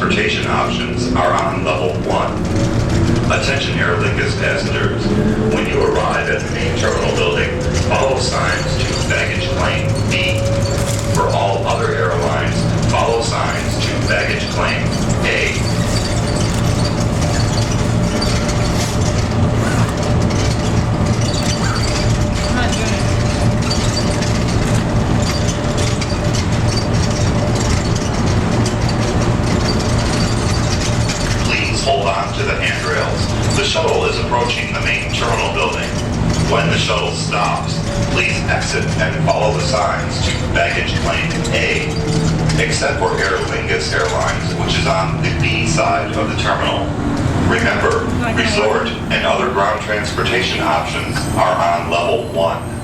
transportation options are on level 1. Attention Aer Lingus passengers. When you arrive at the main terminal building, follow signs to baggage claim B. For all other airlines, follow signs to baggage claim A. I'm not doing it. Please hold on to the handrails. The shuttle is approaching the main terminal building. When the shuttle stops, please exit and follow the signs to baggage claim A, except for Aer Lingus Airlines, which is on the B side of the terminal. Remember, resort and other ground transportation options are on level 1.